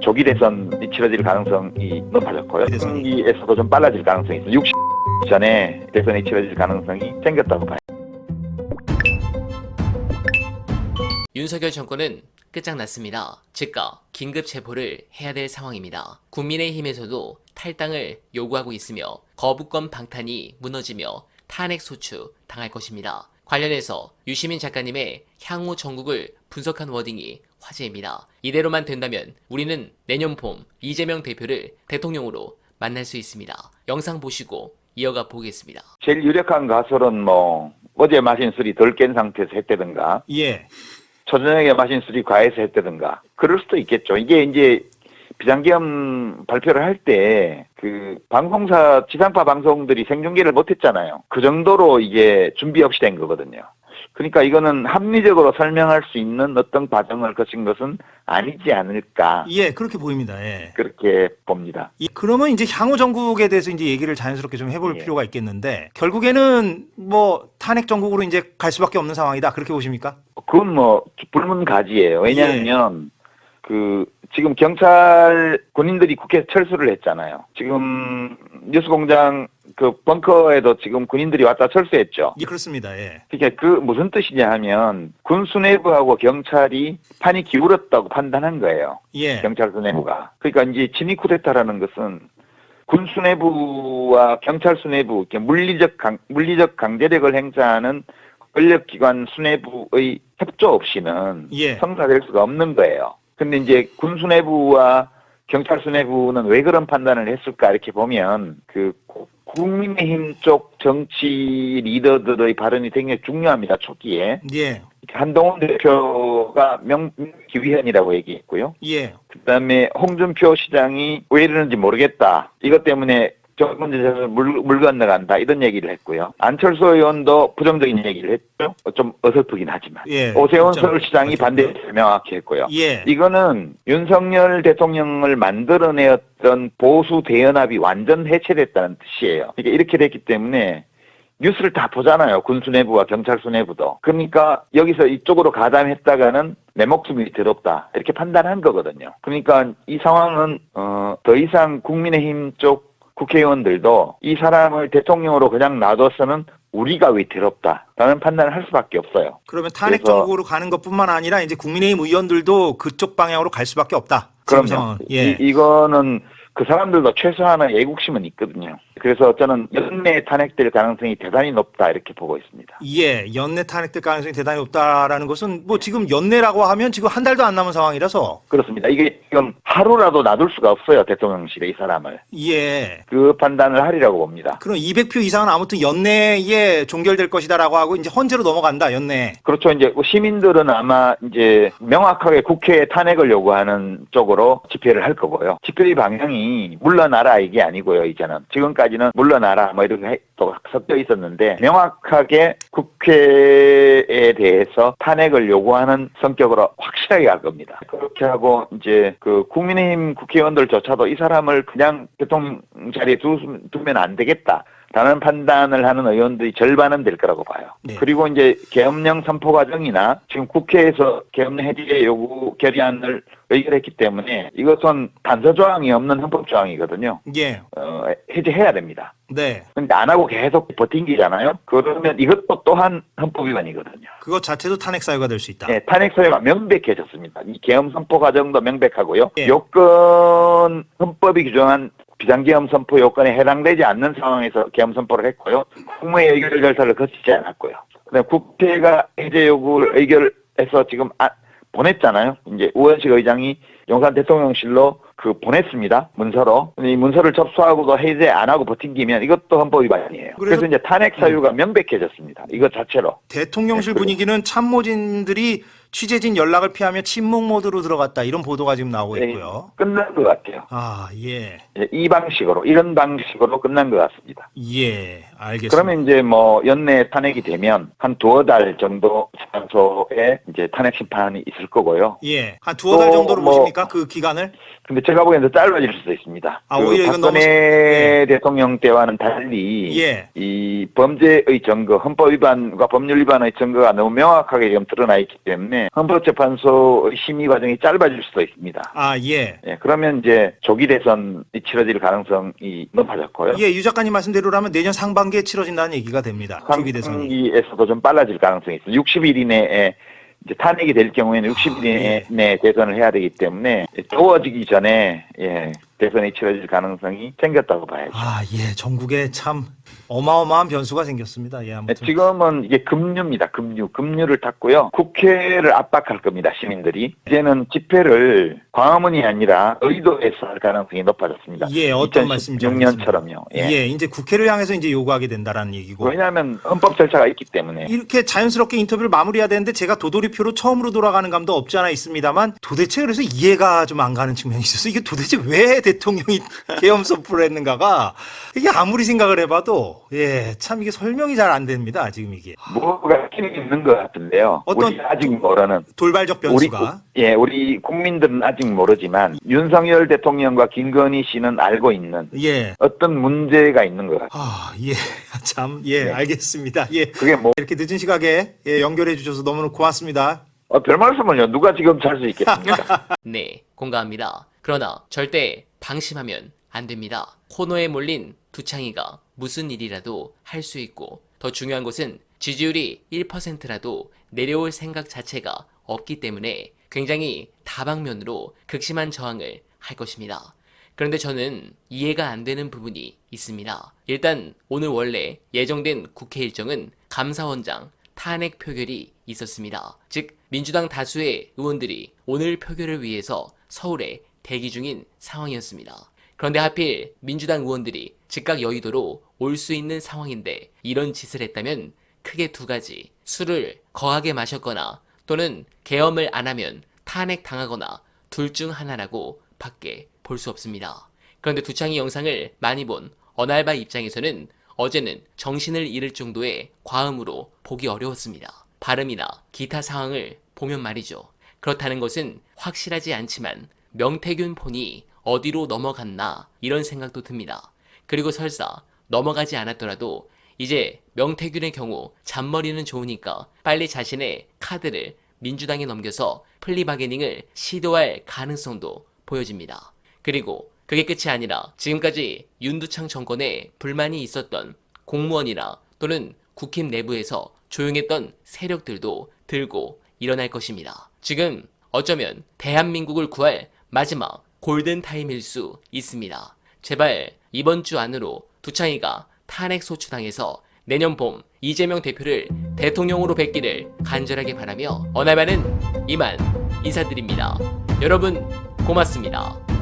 조기 대선이 치러질 가능성이 높아졌고요. 경기에서도 좀 빨라질 가능성이 있어요. 60 전에 대선이 치러질 가능성이 생겼다고 봐요. 윤석열 정권은 끝장났습니다. 즉각 긴급 체포를 해야 될 상황입니다. 국민의힘에서도 탈당을 요구하고 있으며 거부권 방탄이 무너지며 탄핵 소추 당할 것입니다. 관련해서 유시민 작가님의 향후 전국을 분석한 워딩이 화제입니다. 이대로만 된다면 우리는 내년 봄 이재명 대표를 대통령으로 만날 수 있습니다. 영상 보시고 이어가 보겠습니다. 제일 유력한 가설은 뭐 어제 마신 술이 덜 깬 상태에서 했다든가 예. 초저녁에 마신 술이 과해서 했다든가 그럴 수도 있겠죠. 이게 이제 비상계엄 발표를 할 때 그 방송사 지상파 방송들이 생중계를 못했잖아요. 그 정도로 이게 준비 없이 된 거거든요. 그러니까 이거는 합리적으로 설명할 수 있는 어떤 과정을 거친 것은 아니지 않을까. 예, 그렇게 보입니다. 예. 그렇게 봅니다. 그러면 이제 향후 정국에 대해서 이제 얘기를 자연스럽게 좀 해볼 예. 필요가 있겠는데 결국에는 뭐 탄핵 정국으로 이제 갈 수밖에 없는 상황이다. 그렇게 보십니까? 그건 뭐 불문가지예요. 왜냐하면 지금 경찰 군인들이 국회에 철수를 했잖아요. 지금 뉴스공장 그 벙커에도 지금 군인들이 왔다 철수했죠. 예, 그렇습니다. 예. 그러니까 그 무슨 뜻이냐 하면 군 수뇌부하고 경찰이 판이 기울었다고 판단한 거예요. 예. 경찰 수뇌부가. 그러니까 이제 친위 쿠데타라는 것은 군 수뇌부와 경찰 수뇌부, 이렇게 물리적 강제력을 행사하는 권력기관 수뇌부의 협조 없이는 예. 성사될 수가 없는 거예요. 근데 이제 군 수뇌부와 경찰 수뇌부는 왜 그런 판단을 했을까 이렇게 보면 그 국민의힘 쪽 정치 리더들의 발언이 굉장히 중요합니다. 초기에. 예. 한동훈 대표가 명기위헌이라고 얘기했고요. 예. 그다음에 홍준표 시장이 왜 이러는지 모르겠다. 이것 때문에 정권제에서 물 건너간다. 이런 얘기를 했고요. 안철수 의원도 부정적인 얘기를 했죠. 좀 어설프긴 하지만. 예. 오세훈 진짜 서울시장이 반대를 명확히 했고요. 예. 이거는 윤석열 대통령을 만들어내었던 보수 대연합이 완전 해체됐다는 뜻이에요. 그러니까 이렇게 됐기 때문에 뉴스를 다 보잖아요. 군 수뇌부와 경찰 수뇌부도. 그러니까 여기서 이쪽으로 가담했다가는 내 목숨이 더럽다. 이렇게 판단한 거거든요. 그러니까 이 상황은 더 이상 국민의힘 쪽 국회의원들도 이 사람을 대통령으로 그냥 놔둬서는 우리가 왜 더럽다라는 판단을 할 수밖에 없어요. 그러면 탄핵 정국으로 가는 것뿐만 아니라 이제 국민의힘 의원들도 그쪽 방향으로 갈 수밖에 없다. 그럼요. 예. 이거는 그 사람들도 최소한의 애국심은 있거든요. 그래서 저는 연내 탄핵될 가능성이 대단히 높다 이렇게 보고 있습니다. 예, 연내 탄핵될 가능성이 대단히 높다라는 것은 뭐 지금 연내라고 하면 지금 한 달도 안 남은 상황이라서 그렇습니다. 이게 지금 하루라도 놔둘 수가 없어요. 대통령실에 이 사람을. 예. 그 판단을 하리라고 봅니다. 그럼 200표 이상은 아무튼 연내에 종결될 것이다라고 하고 이제 헌재로 넘어간다. 연내. 그렇죠. 이제 시민들은 아마 이제 명확하게 국회에 탄핵을 요구하는 쪽으로 집회를 할 거고요. 집회의 방향이 물러나라 이게 아니고요. 이제는 지금까지는 물러나라 뭐 이렇게 또 섞여 있었는데 명확하게 국회에 대해서 탄핵을 요구하는 성격으로 확실하게 갈 겁니다. 그렇게 하고 이제 그 국민의힘 국회의원들조차도 이 사람을 그냥 대통령 자리에 두면 안 되겠다. 라는 판단을 하는 의원들이 절반은 될 거라고 봐요. 네. 그리고 이제 계엄령 선포 과정이나 지금 국회에서 계엄령 해제 요구 결의안을 의결했기 때문에 이것은 단서 조항이 없는 헌법 조항이거든요. 예. 해제해야 됩니다. 네. 근데 안 하고 계속 버틴기잖아요. 그러면 이것도 또한 헌법 위반이거든요. 그것 자체도 탄핵 사유가 될 수 있다. 네, 탄핵 사유가 명백해졌습니다. 이 계엄 선포 과정도 명백하고요. 예. 요건 헌법이 규정한 비상계엄 선포 요건에 해당되지 않는 상황에서 계엄 선포를 했고요. 국무회의 의결 절차를 거치지 않았고요. 그다음에 국회가 해제 요구를 의결해서 지금 보냈잖아요. 이제 우원식 의장이 용산 대통령실로 보냈습니다. 문서로. 이 문서를 접수하고도 해제 안 하고 버틴기면 이것도 헌법 위반이에요. 그래서 이제 탄핵 사유가 명백해졌습니다. 이것 자체로. 대통령실 분위기는 참모진들이 취재진 연락을 피하며 침묵 모드로 들어갔다. 이런 보도가 지금 나오고 있고요. 끝난 것 같아요. 아, 예. 이 방식으로, 이런 방식으로 끝난 것 같습니다. 예, 알겠습니다. 그러면 이제 뭐 연내 탄핵이 되면 한 두어 달 정도 장소에 이제 탄핵 심판이 있을 거고요. 예, 한 두어 달 정도로 보십니까? 그 기간을? 근데 제가 보기엔 더 짧아질 수도 있습니다. 아, 오히려 이건 너무 박근혜 대통령 때와는 달리 예. 이 범죄의 증거, 헌법 위반과 법률 위반의 증거가 너무 명확하게 지금 드러나 있기 때문에 헌법재판소 심의 과정이 짧아질 수도 있습니다. 아, 예. 예, 그러면 이제 조기 대선이 치러질 가능성이 높아졌고요. 예, 유 작가님 말씀대로라면 내년 상반기에 치러진다는 얘기가 됩니다. 조기 대선이. 상반기에서도 좀 빨라질 가능성이 있어요. 60일 이내에 이제 탄핵이 될 경우에는 60일 이내에 대선을 해야 되기 때문에 더워지기 전에 대선이 치러질 가능성이 생겼다고 봐야죠. 아, 예. 전국에 참 어마어마한 변수가 생겼습니다. 예, 아무튼. 지금은 이게 금류입니다. 금류를 탔고요. 국회를 압박할 겁니다. 시민들이. 이제는 집회를 광화문이 아니라 의도에서 할 가능성이 높아졌습니다. 예, 어떤 말씀인지 2016년처럼요. 예, 이제 국회를 향해서 이제 요구하게 된다라는 얘기고. 왜냐하면 헌법 절차가 있기 때문에. 이렇게 자연스럽게 인터뷰를 마무리해야 되는데 제가 도돌이표로 처음으로 돌아가는 감도 없지 않아 있습니다만 도대체 그래서 이해가 좀 안 가는 측면이 있어서 이게 도대체 왜 대통령이 계엄 선포를 했는가가 이게 아무리 생각을 해봐도 참 이게 설명이 잘 안 됩니다. 지금 이게. 뭐가 있는 것 같은데요. 어떤 우리 아직 모르는. 돌발적 변수가. 우리 국민들은 아직 모르지만 윤석열 대통령과 김건희 씨는 알고 있는 어떤 문제가 있는 것 같아요. 아, 참, 알겠습니다. 그게 뭐 이렇게 늦은 시각에 연결해 주셔서 너무너무 고맙습니다. 별 말씀을요. 누가 지금 잘 수 있겠습니까? 네, 공감합니다. 그러나 절대 방심하면 안 됩니다. 코너에 몰린 두창이가 무슨 일이라도 할 수 있고 더 중요한 것은 지지율이 1%라도 내려올 생각 자체가 없기 때문에 굉장히 다방면으로 극심한 저항을 할 것입니다. 그런데 저는 이해가 안 되는 부분이 있습니다. 일단 오늘 원래 예정된 국회 일정은 감사원장 탄핵 표결이 있었습니다. 즉 민주당 다수의 의원들이 오늘 표결을 위해서 서울에 대기 중인 상황이었습니다. 그런데 하필 민주당 의원들이 즉각 여의도로 올 수 있는 상황인데 이런 짓을 했다면 크게 두 가지, 술을 거하게 마셨거나 또는 계엄을 안 하면 탄핵 당하거나 둘 중 하나라고 밖에 볼 수 없습니다. 그런데 두창이 영상을 많이 본 언알바 입장에서는 어제는 정신을 잃을 정도의 과음으로 보기 어려웠습니다. 발음이나 기타 상황을 보면 말이죠. 그렇다는 것은 확실하지 않지만 명태균 폰이 어디로 넘어갔나 이런 생각도 듭니다. 그리고 설사 넘어가지 않았더라도 이제 명태균의 경우 잔머리는 좋으니까 빨리 자신의 카드를 민주당에 넘겨서 플리바게닝을 시도할 가능성도 보여집니다. 그리고 그게 끝이 아니라 지금까지 윤두창 정권에 불만이 있었던 공무원이나 또는 국힘 내부에서 조용했던 세력들도 들고 일어날 것입니다. 지금 어쩌면 대한민국을 구할 마지막 골든타임일 수 있습니다. 제발 이번 주 안으로 두창이가 탄핵 소추당해서 내년 봄 이재명 대표를 대통령으로 뵙기를 간절하게 바라며 언알바는 이만 인사드립니다. 여러분 고맙습니다.